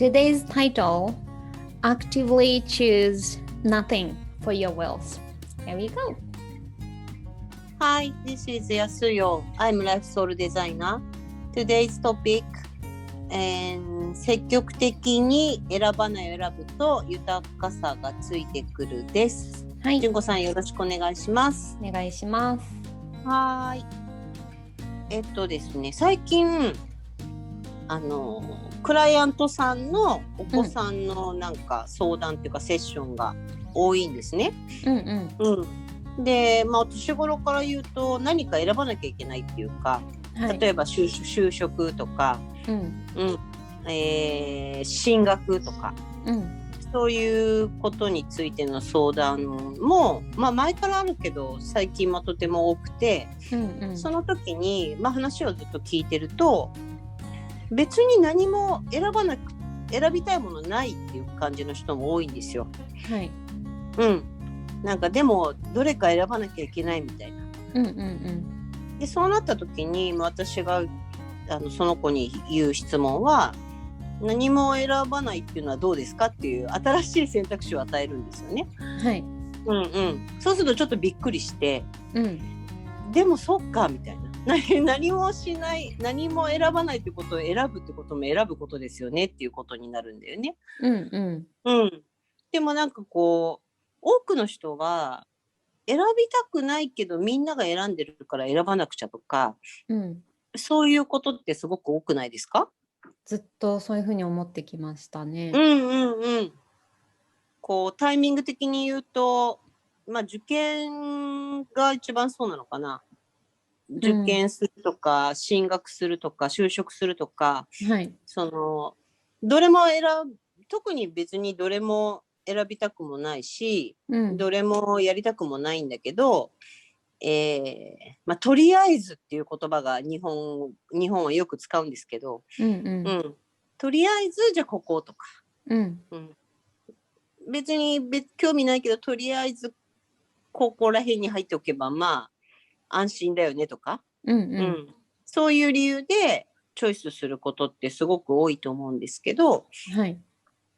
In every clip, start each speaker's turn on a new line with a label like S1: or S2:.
S1: today's title, Actively Choose Nothing for Your Wills. Here we go.
S2: Hi, this is Yasuyo. I'm Life Soul Designer. Today's topic, 積極的に選ばないを選ぶと豊かさがついてくるです。
S1: はい。
S2: 純子さんよろしくお願いします。
S1: お願いします。
S2: はい。ですね、最近クライアントさんのお子さんのなんか相談っていうかセッションが多いんですね。で、年頃から言うと何か選ばなきゃいけないっていうか、はい、例えば就職とか、進学とか、そういうことについての相談も、前からあるけど最近もとても多くて、その時に、話をずっと聞いてると別に何も選びたいものないっていう感じの人も多いんですよ。はい。なんかでもどれか選ばなきゃいけないみたいな。でそうなった時に私がその子に言う質問は、何も選ばないっていうのはどうですかっていう新しい選択肢を与えるんですよね。はい。そうするとちょっとびっくりして、でもそっかみたいな。何もしない、何も選ばないってことを選ぶってことも選ぶことですよねっていうことになるんだよね。でもなんかこう多くの人は選びたくないけどみんなが選んでるから選ばなくちゃとか、そういうことってすごく多くないですか？
S1: ずっとそういうふうに思ってきましたね。
S2: こうタイミング的に言うと、受験が一番そうなのかな。受験するとか、進学するとか、就職するとか、どれも特に別にどれも選びたくもないし、どれもやりたくもないんだけど、とりあえずっていう言葉が日本はよく使うんですけど、とりあえずじゃあこことか、別に興味ないけどとりあえずここら辺に入っておけば安心だよねとか、そういう理由でチョイスすることってすごく多いと思うんですけど、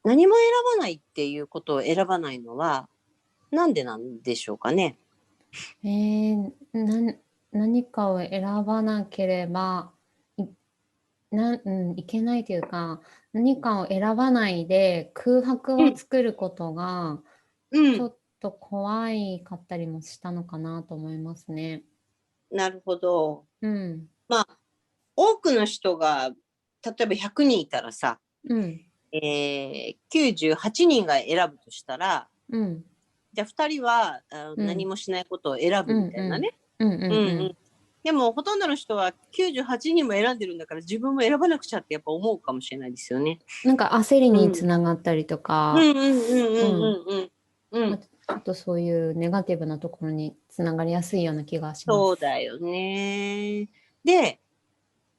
S2: 何も選ばないっていうことを選ばないのはなんでなんでしょうかね。
S1: 何かを選ばなければいけないというか、何かを選ばないで空白を作ることがちょっと怖いかったりもしたのかなと思いますね。
S2: なるほど。多くの人が例えば100人いたらさ、98人が選ぶとしたら、じゃあ2人は何もしないことを選ぶみたいなね。でもほとんどの人は98人も選んでるんだから自分も選ばなくちゃってやっぱ思うかもしれないですよね。
S1: なんか焦りにつながったりとか、ちょっとそういうネガティブなところにつながりやすいような気がします。
S2: そうだよね。で、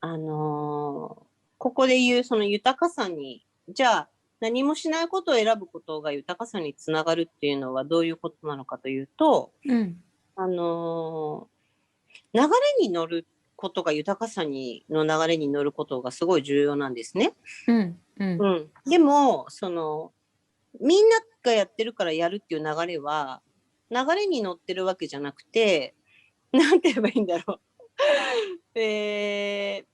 S2: ここで言うその豊かさに、じゃあ何もしないことを選ぶことが豊かさにつながるっていうのはどういうことなのかというと、流れに乗ることが豊かさの流れに乗ることがすごい重要なんですね。でもみんながやってるからやるっていう流れは流れに乗ってるわけじゃなくて、なんて言えばいいんだろう流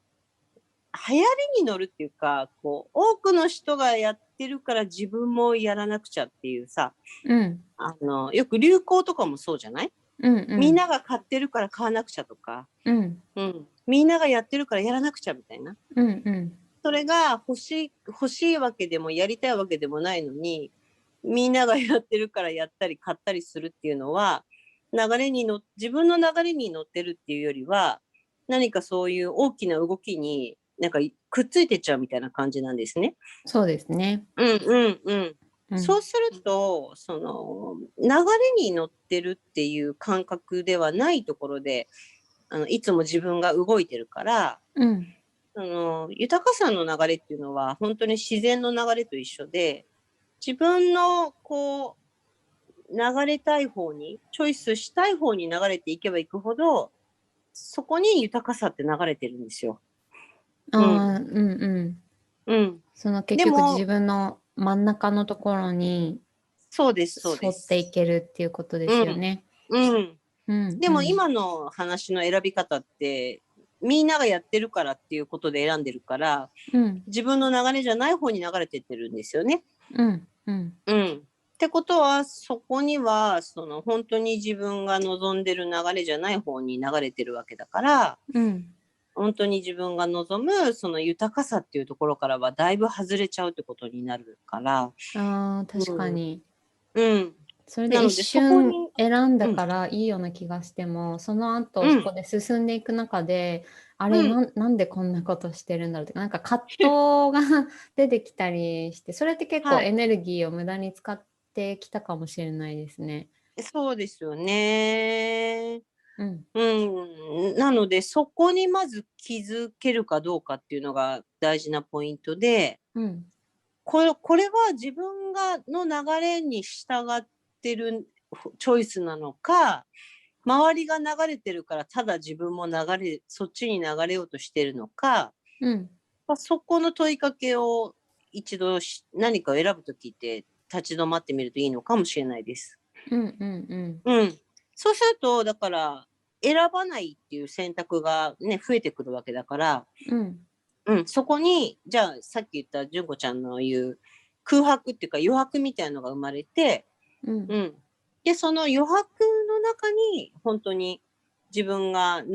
S2: 行りに乗るっていうか、こう多くの人がやってるから自分もやらなくちゃっていうさ、よく流行とかもそうじゃない？みんなが買ってるから買わなくちゃとか、みんながやってるからやらなくちゃみたいな、それが欲しいわけでもやりたいわけでもないのに、みんながやってるからやったり買ったりするっていうのは自分の流れに乗ってるっていうよりは、何かそういう大きな動きになんかくっついてっちゃうみたいな感じなんですね。
S1: そうですね。
S2: そうすると流れに乗ってるっていう感覚ではないところでいつも自分が動いてるから、豊かさの流れっていうのは本当に自然の流れと一緒で、自分のこう流れたい方にチョイスしたい方に流れていけばいくほど、そこに豊かさって流れてるんですよ。うん。
S1: その結局自分の真ん中のところに
S2: そうです、そうで
S1: 沿ってい
S2: す。
S1: けるっていうことですよね。
S2: でも今の話の選び方ってみんながやってるからっていうことで選んでるから、自分の流れじゃない方に流れてってるんですよね。ってことはそこにはその本当に自分が望んでる流れじゃない方に流れてるわけだから、本当に自分が望むその豊かさっていうところからはだいぶ外れちゃうってことになるから。
S1: 確かに。それ
S2: で
S1: 一瞬選んだからいいような気がしても、その後そこで進んでいく中で、あれ、なんでこんなことしてるんだろうとか、なんか葛藤が出てきたりして、それって結構エネルギーを無駄に使ってきたかもしれないですね。
S2: そうですよね。なのでそこにまず気づけるかどうかっていうのが大事なポイントで、これは自分の流れに従ってるチョイスなのか、周りが流れてるからただ自分もそっちに流れようとしてるのか、そこの問いかけを一度何かを選ぶときって立ち止まってみるといいのかもしれないです。そうするとだから選ばないっていう選択がね増えてくるわけだから、そこにじゃあさっき言った純子ちゃんの言う空白っていうか余白みたいのが生まれて、でその余白の中に本当に自分が流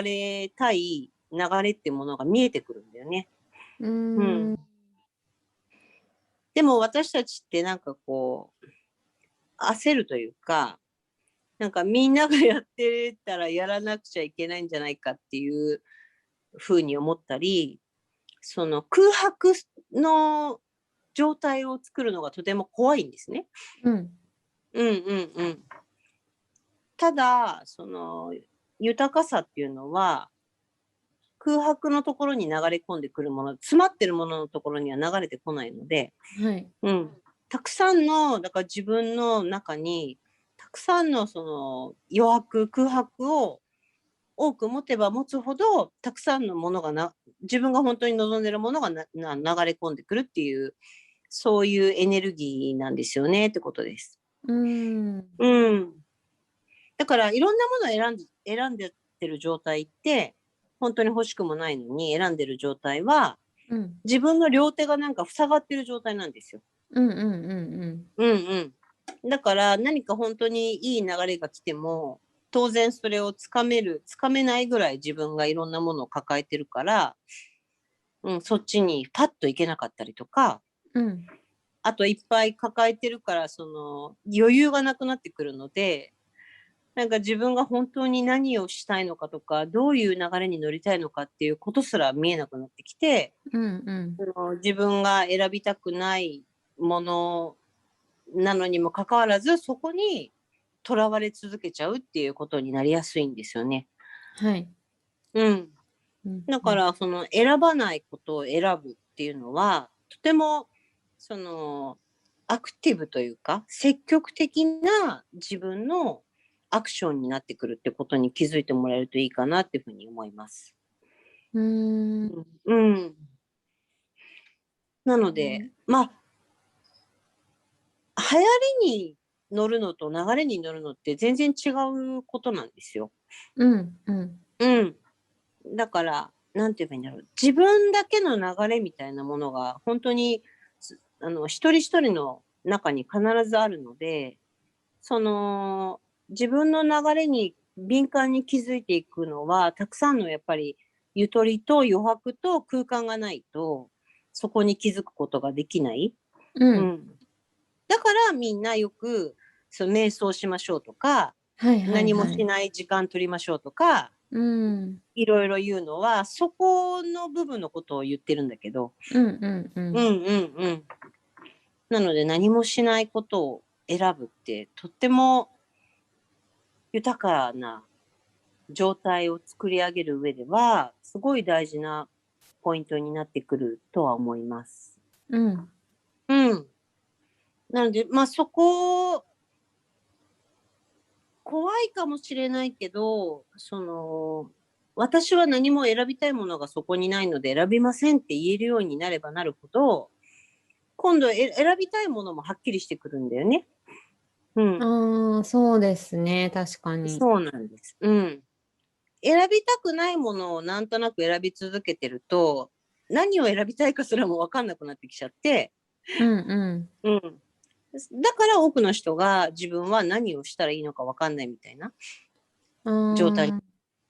S2: れたい流れっていうものが見えてくるんだよね。でも私たちってなんかこう焦るというか、なんかみんながやってたらやらなくちゃいけないんじゃないかっていうふうに思ったり、その空白の状態を作るのがとても怖いんですね。ただその豊かさっていうのは空白のところに流れ込んでくるもの、詰まってるもののところには流れてこないので、たくさんのだから自分の中にたくさんのその余白空白を多く持てば持つほどたくさんのものが自分が本当に望んでるものが流れ込んでくるっていう、そういうエネルギーなんですよねってことです。だからいろんなものを選んでってる状態って本当に欲しくもないのに選んでる状態は、自分の両手がなんか塞がってる状態なんですよ。だから何か本当にいい流れが来ても当然それをつかめないぐらい自分がいろんなものを抱えてるから、そっちにパッといけなかったりとか、あといっぱい抱えてるからその余裕がなくなってくるので、なんか自分が本当に何をしたいのかとか、どういう流れに乗りたいのかっていうことすら見えなくなってきて、自分が選びたくないものなのにもかかわらず、そこにとらわれ続けちゃうっていうことになりやすいんですよね。だからその選ばないことを選ぶっていうのは、とてもそのアクティブというか積極的な自分のアクションになってくるってことに気づいてもらえるといいかなっていうふうに思います。なので、まあ流行りに乗るのと流れに乗るのって全然違うことなんですよ。だからなんて言えばいいんだろう、自分だけの流れみたいなものが本当に一人一人の中に必ずあるので、その自分の流れに敏感に気づいていくのは、たくさんのやっぱりゆとりと余白と空間がないとそこに気づくことができない。だからみんなよく瞑想しましょうとか、何もしない時間取りましょうとか、いろいろ言うのはそこの部分のことを言ってるんだけど、なので何もしないことを選ぶってとっても豊かな状態を作り上げる上ではすごい大事なポイントになってくるとは思います。なのでそこ怖いかもしれないけど、その私は何も選びたいものがそこにないので選びませんって言えるようになればなるほど、今度選びたいものもはっきりしてくるんだよね。うん。
S1: ああ、そうですね。確かに。
S2: そうなんです。うん。選びたくないものをなんとなく選び続けてると、何を選びたいかすらも分かんなくなってきちゃって、
S1: うん
S2: うん。だから多くの人が自分は何をしたらいいのか分かんないみたいな状態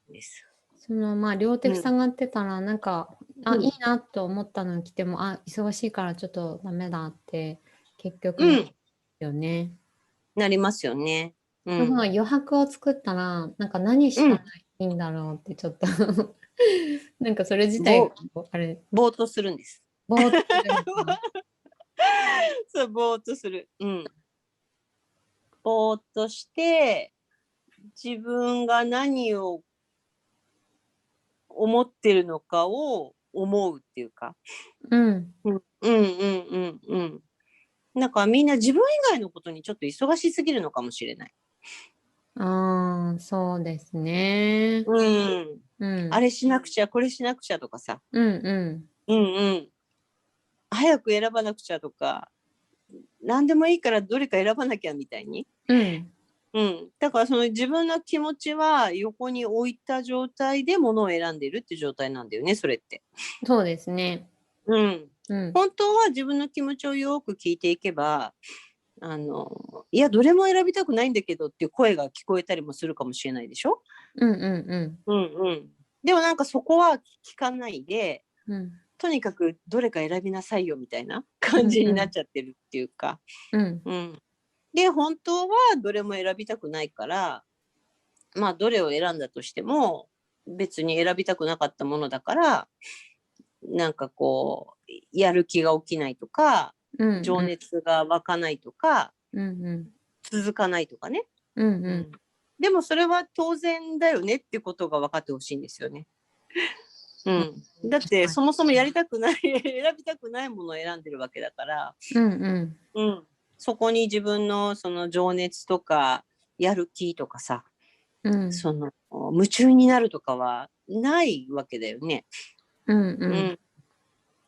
S2: です。
S1: まあ、両手塞がってたら、なんか、いいなと思ったのに来ても、忙しいからちょっとダメだって、結局なるよね。
S2: なりますよね。
S1: 余白を作ったら、なんか何したらいいんだろうってちょっとなんかそれ自体が、あれ、
S2: ぼーっとするんです。
S1: ぼーっとするのか。
S2: そう、ぼーっとする。ぼーっとして、自分が何を思ってるのかを思うっていうか。なんかみんな自分以外のことにちょっと忙しすぎるのかもしれない。
S1: そうですね。
S2: あれしなくちゃ、これしなくちゃとかさ。早く選ばなくちゃとか、何でもいいからどれか選ばなきゃみたいに。だからその自分の気持ちは横に置いた状態で物を選んでるって状態なんだよね、それって。
S1: そうですね。
S2: 本当は自分の気持ちをよく聞いていけば、いや、どれも選びたくないんだけどっていう声が聞こえたりもするかもしれないでしょ。でもなんかそこは聞かないで、とにかくどれか選びなさいよみたいな感じになっちゃってるっていうか。で、本当はどれも選びたくないから、まあどれを選んだとしても別に選びたくなかったものだから、なんかこう、やる気が起きないとか、情熱が湧かないとか、続かないとかね。でもそれは当然だよねってことが分かってほしいんですよね。だってそもそもやりたくない選びたくないものを選んでるわけだから、そこに自分のその情熱とかやる気とかさ、その夢中になるとかはないわけだよね。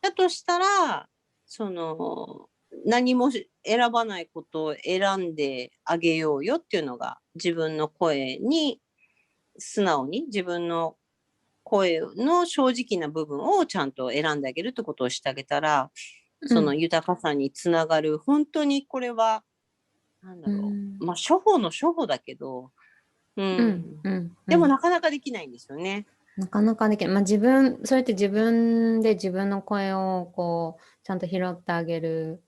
S2: だとしたらその何も選ばないことを選んであげようよっていうのが、自分の声に素直に自分の声の正直な部分をちゃんと選んであげるってことをしてあげたら、その豊かさにつながる、本当にこれはなんだろう、まあ処方の処方だけど、でもなかなかできないんですよね。
S1: なかなかできない。まあそれって自分で自分の声をこうちゃんと拾ってあげる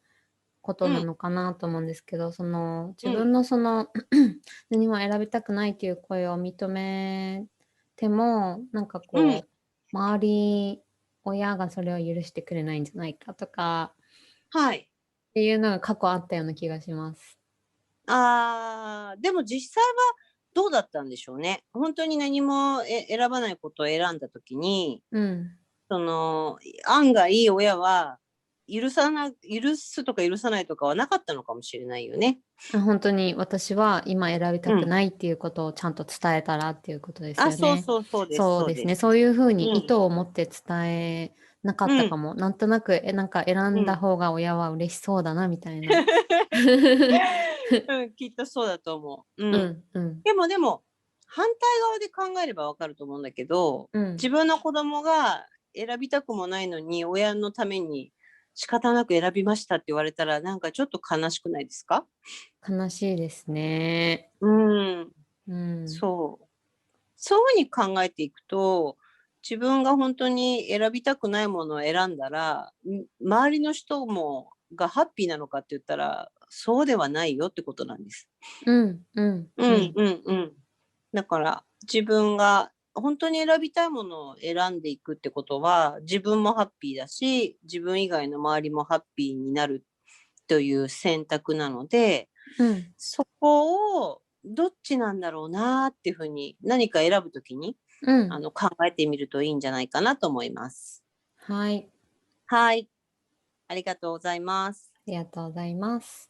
S1: ことなのかなと思うんですけど、自分の何も選びたくないっていう声を認めても、なんかこう、周り、親がそれを許してくれないんじゃないかとか、っていうのが過去あったような気がします。
S2: でも実際はどうだったんでしょうね。本当に何も選ばないことを選んだときに、その案外親は許すとか許さないとかはなかったのかもしれないよね。
S1: 本当に私は今選びたくないっていうことをちゃんと伝えたらっていうことですよね。そうですね。そういうふうに意図を持って伝えなかったかも。なんとなくなんか選んだ方が親は嬉しそうだなみたいな。
S2: きっとそうだと思う。でも反対側で考えればわかると思うんだけど、自分の子供が選びたくもないのに親のために仕方なく選びましたって言われたら、なんかちょっと悲しくないですか？
S1: 悲しいですね。
S2: そういうふうに考えていくと、自分が本当に選びたくないものを選んだら、周りの人もがハッピーなのかって言ったらそうではないよってことなんです。だから自分が本当に選びたいものを選んでいくってことは、自分もハッピーだし、自分以外の周りもハッピーになるという選択なので、そこをどっちなんだろうなっていうふうに何か選ぶときに、考えてみるといいんじゃないかなと思います。
S1: はい。
S2: はい。ありがとうございます。
S1: ありがとうございます。